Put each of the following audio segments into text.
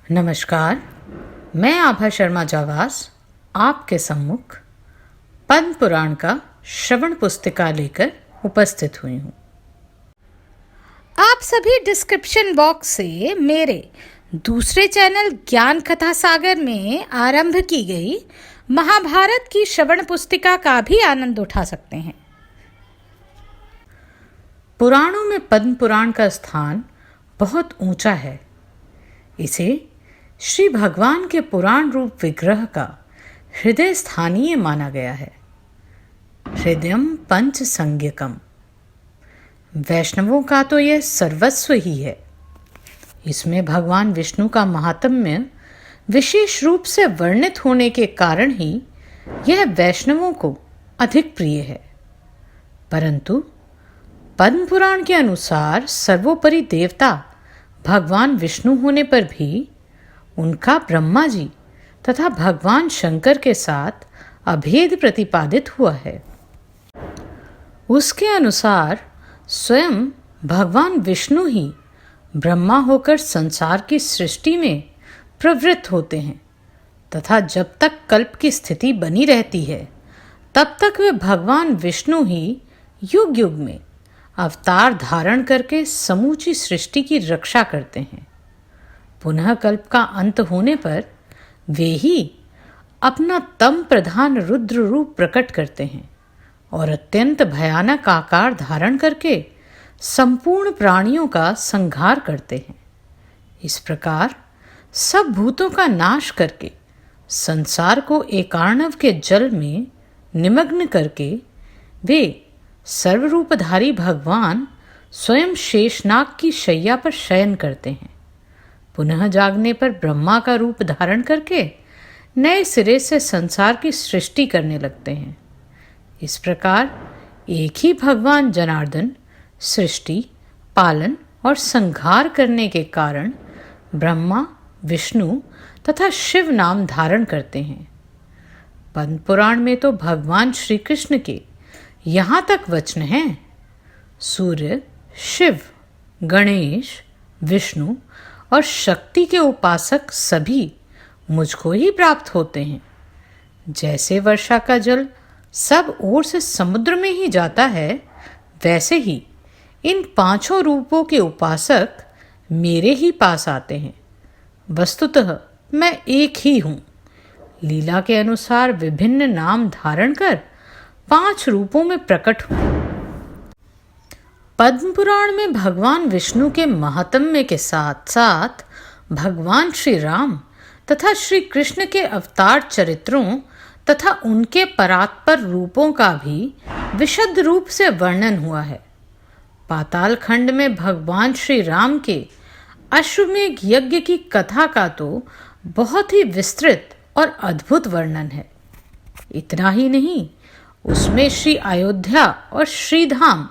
नमस्कार, मैं आभा शर्मा जावास आपके सम्मुख पद्म पुराण का श्रवण पुस्तिका लेकर उपस्थित हुई हूँ। आप सभी डिस्क्रिप्शन बॉक्स से मेरे दूसरे चैनल ज्ञान कथा सागर में आरंभ की गई महाभारत की श्रवण पुस्तिका का भी आनंद उठा सकते हैं। पुराणों में पद्म पुराण का स्थान बहुत ऊंचा है। इसे श्री भगवान के पुराण रूप विग्रह का हृदय स्थानीय माना गया है। हृदयम पंच संज्ञकम, वैष्णवों का तो यह सर्वस्व ही है। इसमें भगवान विष्णु का महात्म्य विशेष रूप से वर्णित होने के कारण ही यह वैष्णवों को अधिक प्रिय है। परंतु पद्म पुराण के अनुसार सर्वोपरि देवता भगवान विष्णु होने पर भी उनका ब्रह्मा जी तथा भगवान शंकर के साथ अभेद प्रतिपादित हुआ है। उसके अनुसार स्वयं भगवान विष्णु ही ब्रह्मा होकर संसार की सृष्टि में प्रवृत्त होते हैं तथा जब तक कल्प की स्थिति बनी रहती है तब तक वे भगवान विष्णु ही युग युग में अवतार धारण करके समूची सृष्टि की रक्षा करते हैं। पुनः कल्प का अंत होने पर वे ही अपना तम प्रधान रुद्र रूप प्रकट करते हैं और अत्यंत भयानक आकार धारण करके संपूर्ण प्राणियों का संहार करते हैं। इस प्रकार सब भूतों का नाश करके संसार को एकार्णव के जल में निमग्न करके वे सर्वरूपधारी भगवान स्वयं शेषनाग की शैया पर शयन करते हैं। पुनः जागने पर ब्रह्मा का रूप धारण करके नए सिरे से संसार की सृष्टि करने लगते हैं। इस प्रकार एक ही भगवान जनार्दन सृष्टि, पालन और संहार करने के कारण ब्रह्मा, विष्णु तथा शिव नाम धारण करते हैं। पद्म पुराण में तो भगवान श्री कृष्ण के यहाँ तक वचन हैं, सूर्य, शिव, गणेश, विष्णु और शक्ति के उपासक सभी मुझको ही प्राप्त होते हैं। जैसे वर्षा का जल सब ओर से समुद्र में ही जाता है, वैसे ही इन पांचों रूपों के उपासक मेरे ही पास आते हैं। वस्तुतः मैं एक ही हूँ। लीला के अनुसार विभिन्न नाम धारण कर 5 रूपों में प्रकट हूँ। पद्म पुराण में भगवान विष्णु के महात्म्य के साथ साथ भगवान श्री राम तथा श्री कृष्ण के अवतार चरित्रों तथा उनके परात्पर रूपों का भी विशद रूप से वर्णन हुआ है। पाताल खंड में भगवान श्री राम के अश्वमेध यज्ञ की कथा का तो बहुत ही विस्तृत और अद्भुत वर्णन है। इतना ही नहीं, उसमें श्री अयोध्या और श्रीधाम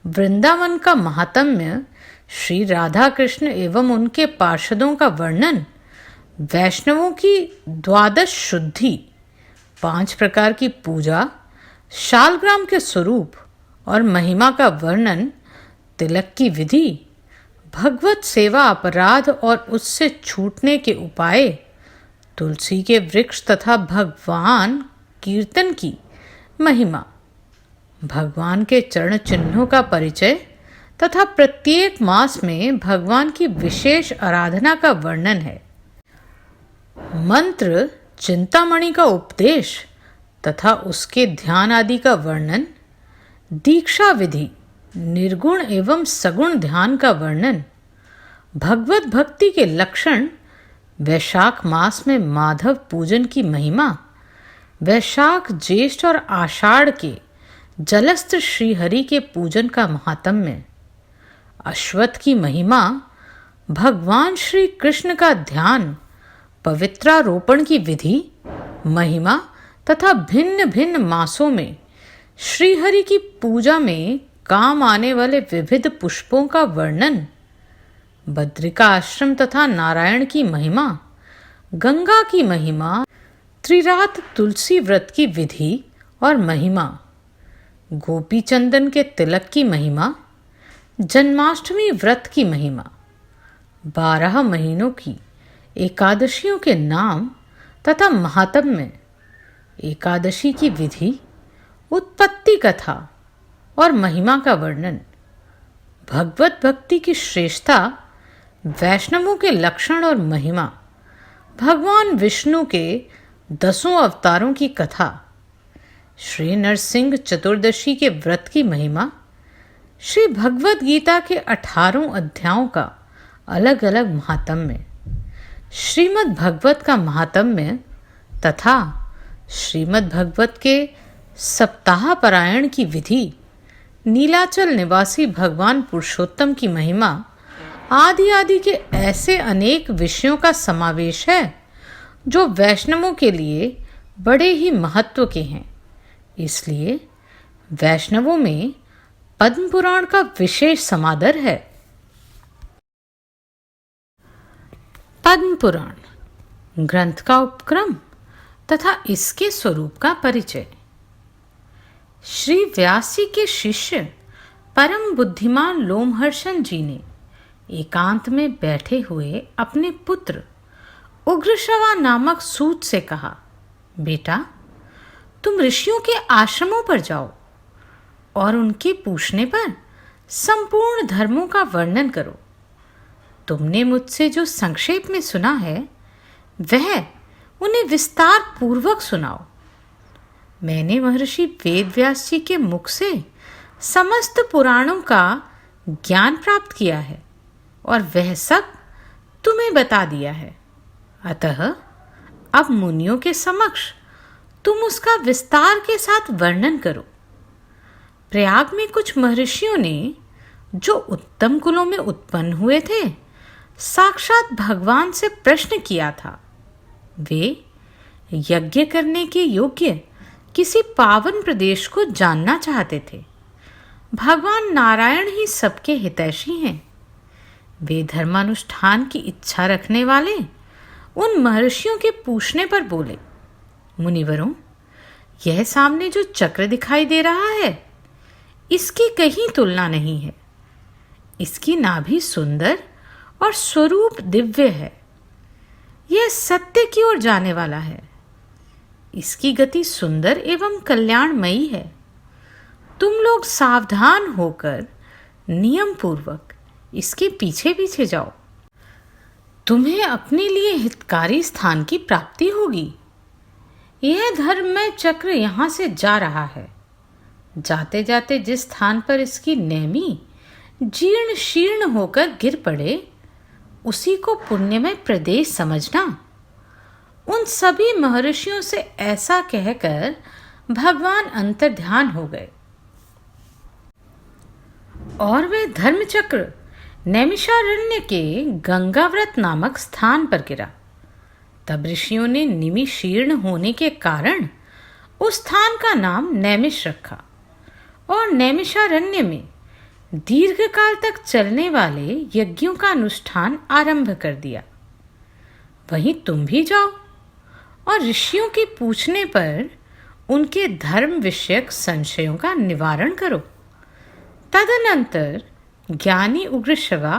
वृंदावन का महात्म्य, श्री राधा कृष्ण एवं उनके पार्षदों का वर्णन, वैष्णवों की 12 शुद्धि, 5 प्रकार की पूजा, शालग्राम के स्वरूप और महिमा का वर्णन, तिलक की विधि, भगवत सेवा अपराध और उससे छूटने के उपाय, तुलसी के वृक्ष तथा भगवान कीर्तन की महिमा, भगवान के चरण चिन्हों का परिचय तथा प्रत्येक मास में भगवान की विशेष आराधना का वर्णन है। मंत्र चिंतामणि का उपदेश तथा उसके ध्यान आदि का वर्णन, दीक्षा विधि, निर्गुण एवं सगुण ध्यान का वर्णन, भगवत भक्ति के लक्षण, वैशाख मास में माधव पूजन की महिमा, वैशाख, ज्येष्ठ और आषाढ़ के जलस्त्र श्रीहरि के पूजन का महात्म्य, अश्वत्थ की महिमा, भगवान श्री कृष्ण का ध्यान, पवित्रारोपण की विधि, महिमा तथा भिन्न भिन्न मासों में श्रीहरि की पूजा में काम आने वाले विविध पुष्पों का वर्णन, बद्रिका आश्रम तथा नारायण की महिमा, गंगा की महिमा, त्रिरात तुलसी व्रत की विधि और महिमा, गोपी चंदन के तिलक की महिमा, जन्माष्टमी व्रत की महिमा, 12 महीनों की एकादशियों के नाम तथा महात्म्य, एकादशी की विधि, उत्पत्ति कथा और महिमा का वर्णन, भगवत भक्ति की श्रेष्ठता, वैष्णवों के लक्षण और महिमा, भगवान विष्णु के 10 अवतारों की कथा, श्री नरसिंह चतुर्दशी के व्रत की महिमा, श्री भगवत गीता के 18 अध्यायों का अलग अलग महात्म्य, श्रीमद् भगवत का महात्म्य तथा श्रीमद् भगवत के सप्ताह पारायण की विधि, नीलाचल निवासी भगवान पुरुषोत्तम की महिमा आदि आदि के ऐसे अनेक विषयों का समावेश है जो वैष्णवों के लिए बड़े ही महत्व के हैं। इसलिए वैष्णवों में पद्म पुराण का विशेष समादर है। पद्म पुराण ग्रंथ का उपक्रम तथा इसके स्वरूप का परिचय। श्री व्यास जी के शिष्य परम बुद्धिमान लोमहर्षण जी ने एकांत में बैठे हुए अपने पुत्र उग्रश्रवा नामक सूत से कहा, बेटा, तुम ऋषियों के आश्रमों पर जाओ और उनके पूछने पर संपूर्ण धर्मों का वर्णन करो। तुमने मुझसे जो संक्षेप में सुना है वह उन्हें विस्तार पूर्वक सुनाओ। मैंने महर्षि वेदव्यास जी के मुख से समस्त पुराणों का ज्ञान प्राप्त किया है और वह सब तुम्हें बता दिया है। अतः अब मुनियों के समक्ष तुम उसका विस्तार के साथ वर्णन करो। प्रयाग में कुछ महर्षियों ने जो उत्तम कुलों में उत्पन्न हुए थे, साक्षात भगवान से प्रश्न किया था। वे यज्ञ करने के योग्य किसी पावन प्रदेश को जानना चाहते थे। भगवान नारायण ही सबके हितैषी हैं। वे धर्मानुष्ठान की इच्छा रखने वाले उन महर्षियों के पूछने पर बोले, मुनिवरों, यह सामने जो चक्र दिखाई दे रहा है इसकी कहीं तुलना नहीं है। इसकी नाभि सुंदर और स्वरूप दिव्य है। यह सत्य की ओर जाने वाला है। इसकी गति सुंदर एवं कल्याणमयी है। तुम लोग सावधान होकर नियम पूर्वक इसके पीछे पीछे जाओ। तुम्हें अपने लिए हितकारी स्थान की प्राप्ति होगी। यह धर्ममय चक्र यहाँ से जा रहा है। जाते जाते जिस स्थान पर इसकी नेमी जीर्ण शीर्ण होकर गिर पड़े उसी को पुण्यमय प्रदेश समझना। उन सभी महर्षियों से ऐसा कहकर भगवान अंतर्ध्यान हो गए और वे धर्मचक्र नैमिषारण्य के गंगाव्रत नामक स्थान पर गिरा। तब ऋषियों ने निमि शीर्ण होने के कारण उस स्थान का नाम नैमिष रखा और नैमिषारण्य में दीर्घ काल तक चलने वाले यज्ञों का अनुष्ठान आरंभ कर दिया। वहीं तुम भी जाओ और ऋषियों के पूछने पर उनके धर्म विषयक संशयों का निवारण करो। तदनंतर ज्ञानी उग्रश्रवा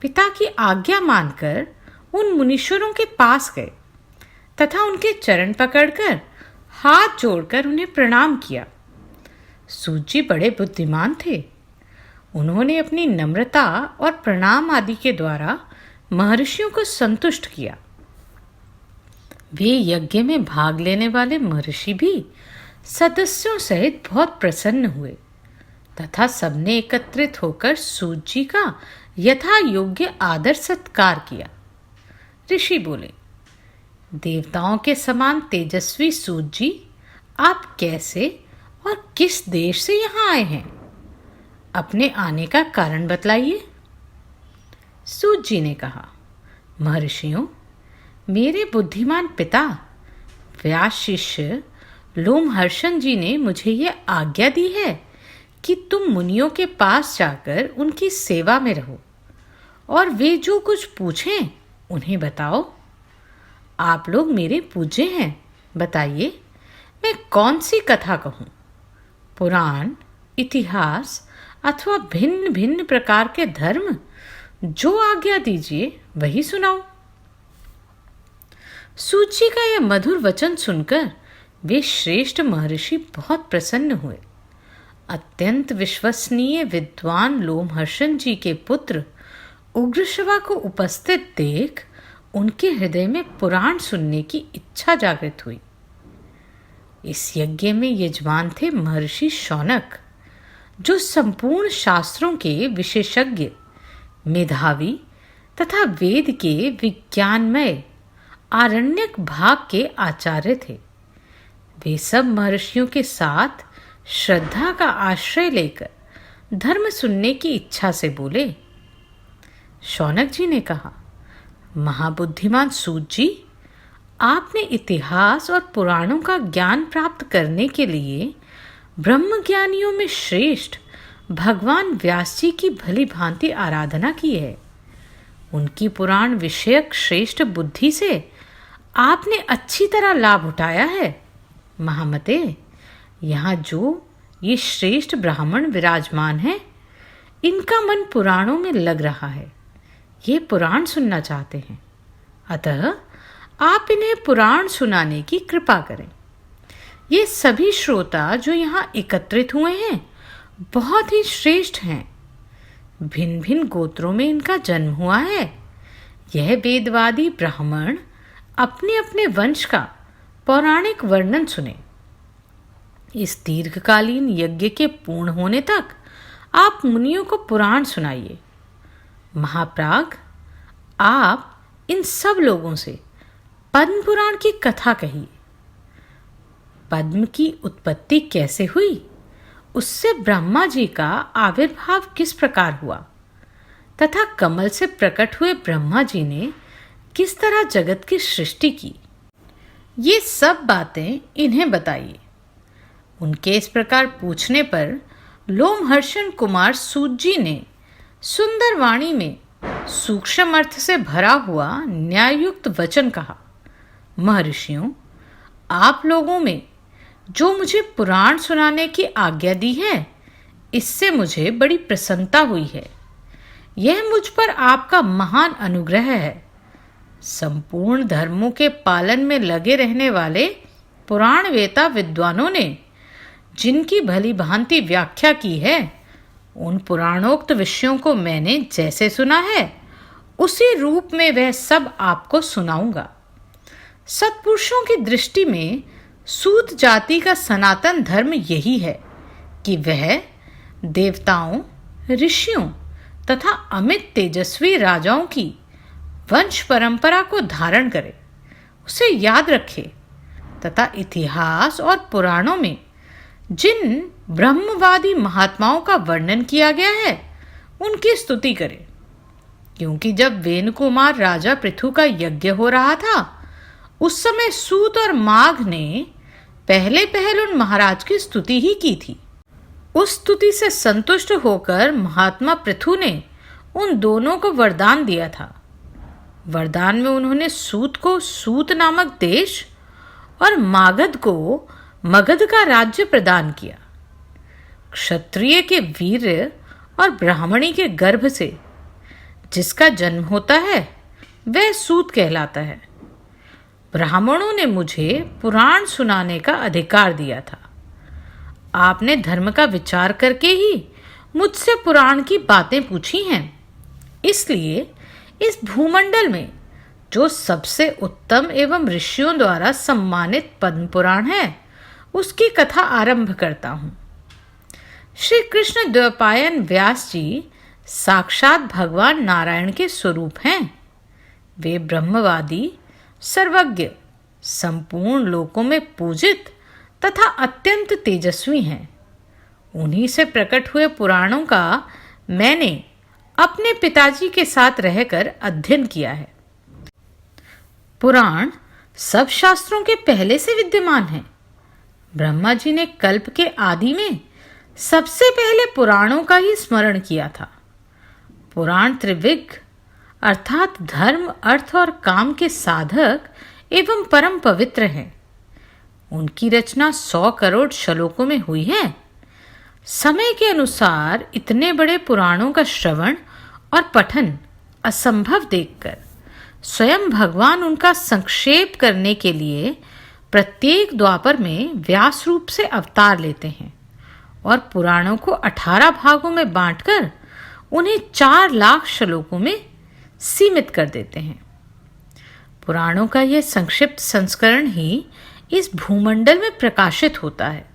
पिता की आज्ञा मानकर उन मुनीश्वरों के पास गए तथा उनके चरण पकड़कर हाथ जोड़कर उन्हें प्रणाम किया। सूत जी बड़े बुद्धिमान थे। उन्होंने अपनी नम्रता और प्रणाम आदि के द्वारा महर्षियों को संतुष्ट किया। वे यज्ञ में भाग लेने वाले महर्षि भी सदस्यों सहित बहुत प्रसन्न हुए तथा सबने एकत्रित होकर सूत जी का यथा योग्य आदर सत्कार किया। ऋषि बोले, देवताओं के समान तेजस्वी सूत जी, आप कैसे और किस देश से यहाँ आए हैं? अपने आने का कारण बतलाइए। सूत जी ने कहा, महर्षियों, मेरे बुद्धिमान पिता व्यास शिष्य लोमहर्षण जी ने मुझे यह आज्ञा दी है कि तुम मुनियों के पास जाकर उनकी सेवा में रहो और वे जो कुछ पूछें उन्हें बताओ। आप लोग मेरे पूज्य हैं, बताइए मैं कौन सी कथा कहूँ? पुराण, इतिहास अथवा भिन्न भिन्न प्रकार के धर्म, जो आज्ञा दीजिए वही सुनाओ। सूत जी का यह मधुर वचन सुनकर वे श्रेष्ठ महर्षि बहुत प्रसन्न हुए। अत्यंत विश्वसनीय विद्वान लोमहर्षण जी के पुत्र उग्रश्रवा को उपस्थित देख उनके हृदय में पुराण सुनने की इच्छा जागृत हुई। इस यज्ञ में यजमान थे महर्षि शौनक, जो संपूर्ण शास्त्रों के विशेषज्ञ, मेधावी तथा वेद के विज्ञानमय आरण्यक भाग के आचार्य थे। वे सब महर्षियों के साथ श्रद्धा का आश्रय लेकर धर्म सुनने की इच्छा से बोले। शौनक जी ने कहा, महाबुद्धिमान सूत जी, आपने इतिहास और पुराणों का ज्ञान प्राप्त करने के लिए ब्रह्म ज्ञानियों में श्रेष्ठ भगवान व्यास जी की भली भांति आराधना की है। उनकी पुराण विषयक श्रेष्ठ बुद्धि से आपने अच्छी तरह लाभ उठाया है। महामते, यहाँ जो ये श्रेष्ठ ब्राह्मण विराजमान हैं, इनका मन पुराणों में लग रहा है। ये पुराण सुनना चाहते हैं, अतः आप इन्हें पुराण सुनाने की कृपा करें। ये सभी श्रोता जो यहाँ एकत्रित हुए हैं बहुत ही श्रेष्ठ हैं। भिन्न भिन्न गोत्रों में इनका जन्म हुआ है। यह वेदवादी ब्राह्मण अपने अपने वंश का पौराणिक वर्णन सुने। इस दीर्घकालीन यज्ञ के पूर्ण होने तक आप मुनियों को पुराण सुनाइए। महाप्राग, आप इन सब लोगों से पद्म पुराण की कथा कहिए। पद्म की उत्पत्ति कैसे हुई, उससे ब्रह्मा जी का आविर्भाव किस प्रकार हुआ, तथा कमल से प्रकट हुए ब्रह्मा जी ने किस तरह जगत की सृष्टि की, ये सब बातें इन्हें बताइए। उनके इस प्रकार पूछने पर लोमहर्षण कुमार सूत जी ने सुंदर वाणी में सूक्ष्म अर्थ से भरा हुआ न्याययुक्त वचन कहा। महर्षियों, आप लोगों में जो मुझे पुराण सुनाने की आज्ञा दी है, इससे मुझे बड़ी प्रसन्नता हुई है। यह मुझ पर आपका महान अनुग्रह है। संपूर्ण धर्मों के पालन में लगे रहने वाले पुराण वेता विद्वानों ने जिनकी भली भांति व्याख्या की है, उन पुराणोक्त विषयों को मैंने जैसे सुना है, उसी रूप में वह सब आपको सुनाऊंगा। सत्पुरुषों की दृष्टि में सूत जाति का सनातन धर्म यही है कि वह देवताओं, ऋषियों तथा अमित तेजस्वी राजाओं की वंश परंपरा को धारण करे, उसे याद रखे तथा इतिहास और पुराणों में जिन ब्रह्मवादी महात्माओं का वर्णन किया गया है, उनकी स्तुति करे। क्योंकि जब वेणुकुमार राजा पृथु का यज्ञ हो रहा था, उस समय सूत और माघ ने पहले उन महाराज की स्तुति ही की थी। उस स्तुति से संतुष्ट होकर महात्मा पृथु ने उन दोनों को वरदान दिया था। वरदान में उन्होंने सूत को सूत नामक देश और मागध को मगध का राज्य प्रदान किया। क्षत्रिय के वीर्य और ब्राह्मणी के गर्भ से जिसका जन्म होता है, वह सूत कहलाता है। ब्राह्मणों ने मुझे पुराण सुनाने का अधिकार दिया था। आपने धर्म का विचार करके ही मुझसे पुराण की बातें पूछी हैं। इसलिए इस भूमंडल में जो सबसे उत्तम एवं ऋषियों द्वारा सम्मानित पद्म पुराण है, उसकी कथा आरंभ करता हूँ। श्री कृष्ण द्वैपायन व्यास जी साक्षात भगवान नारायण के स्वरूप हैं। वे ब्रह्मवादी, सर्वज्ञ, संपूर्ण लोकों में पूजित तथा अत्यंत तेजस्वी हैं। उन्हीं से प्रकट हुए पुराणों का मैंने अपने पिताजी के साथ रहकर अध्ययन किया है। पुराण सब शास्त्रों के पहले से विद्यमान है। ब्रह्मा जी ने कल्प के आदि में सबसे पहले पुराणों का ही स्मरण किया था। पुराण त्रिविग अर्थात धर्म, अर्थ और काम के साधक एवं परम पवित्र हैं। उनकी रचना 100 करोड़ श्लोकों में हुई है। समय के अनुसार इतने बड़े पुराणों का श्रवण और पठन असंभव देखकर स्वयं भगवान उनका संक्षेप करने के लिए प्रत्येक द्वापर में व्यास रूप से अवतार लेते हैं और पुराणों को 18 भागों में बांटकर उन्हें 4 लाख श्लोकों में सीमित कर देते हैं। पुराणों का यह संक्षिप्त संस्करण ही इस भूमंडल में प्रकाशित होता है।